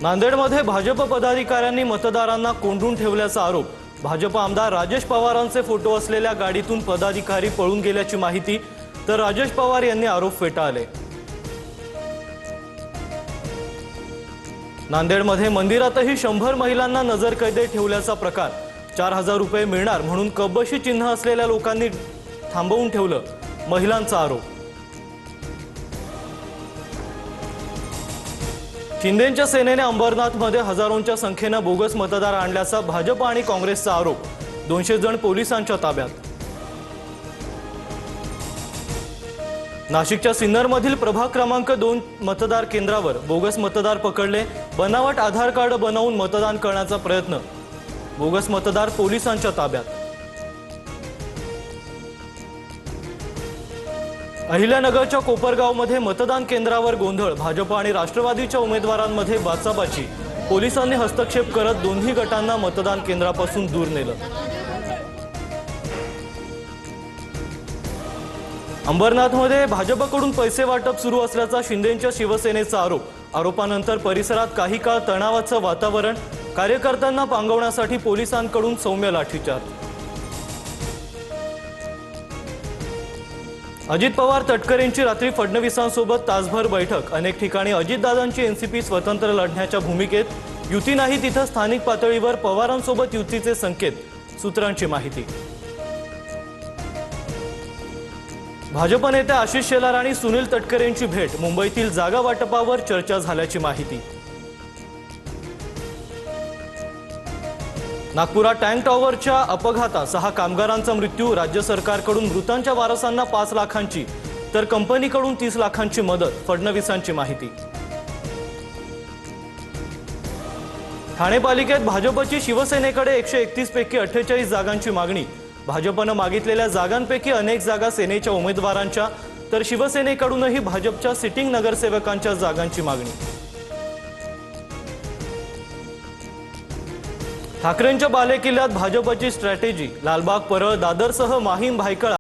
नांदेडमध्ये भाजप पदाधिकाऱ्यांनी मतदारांना कोंडून ठेवल्याचा आरोप। भाजप आमदार राजेश पवारांचे फोटो असलेल्या गाडीतून पदाधिकारी पळून गेल्याची माहिती, तर राजेश पवार यांनी आरोप फेटाळले। नांदेडमध्ये मंदिरातही 100 महिलांना नजरकैदेत ठेवल्याचा प्रकार। 4000 रुपये मिळणार म्हणून कब्बशी चिन्ह असलेल्या लोकांनी थांबवून ठेवलं, महिलांचा आरोप। शिंदेंच्या सेनेने अंबरनाथमध्ये हजारोंच्या संख्येने बोगस मतदार आणल्याचा भाजप आणि काँग्रेसचा आरोप। 200 जण पोलिसांच्या ताब्यात। नाशिकच्या सिन्नरमधील प्रभाग क्रमांक 2 मतदार केंद्रावर बोगस मतदार पकडले। बनावट आधार कार्ड बनवून मतदान करण्याचा प्रयत्न। बोगस मतदार पोलिसांच्या ताब्यात। अहिल्यानगरच्या कोपरगावमध्ये मतदान केंद्रावर गोंधळ। भाजप आणि राष्ट्रवादीच्या उमेदवारांमध्ये बाचाबाची। पोलिसांनी हस्तक्षेप करत दोन्ही गटांना मतदान केंद्रापासून दूर नेलं। अंबरनाथमध्ये भाजपकडून पैसे वाटप सुरू असल्याचा शिंदेंच्या शिवसेनेचा आरोप। आरोपानंतर परिसरात काही काळ तणावाचं वातावरण। कार्यकर्त्यांना पांगवण्यासाठी पोलिसांकडून सौम्य लाठीचार्ज। अजित पवार तटकरेंची रात्री फडणवीसांसोबत तासभर बैठक। अनेक ठिकाणी अजितदादांची एनसीपी स्वतंत्र लढण्याच्या भूमिकेत। युती नाही तिथं स्थानिक पातळीवर पवारांसोबत युतीचे संकेत, सूत्रांची माहिती। भाजप नेते आशिष शेलार आणि सुनील तटकरेंची भेट। मुंबईतील जागा वाटपावर चर्चा झाल्याची माहिती। नागपुरात टँक टॉवरच्या अपघातात 6 कामगारांचा मृत्यू। राज्य सरकारकडून मृतांच्या वारसांना 5 लाखांची तर कंपनीकडून 30 लाखांची मदत, फडणवीसांची माहिती। ठाणे पालिकेत भाजपची शिवसेनेकडे 131 पैकी 48 जागांची मागणी। भाजपनं मागितलेल्या जागांपैकी अनेक जागा सेनेच्या उमेदवारांच्या, तर शिवसेनेकडूनही भाजपच्या सिटिंग नगरसेवकांच्या जागांची मागणी। ठाकरेंच्या बालेकिल्ल्यात भाजपची स्ट्रॅटेजी। लालबाग, परळ, दादरसह माहीम, भायखळा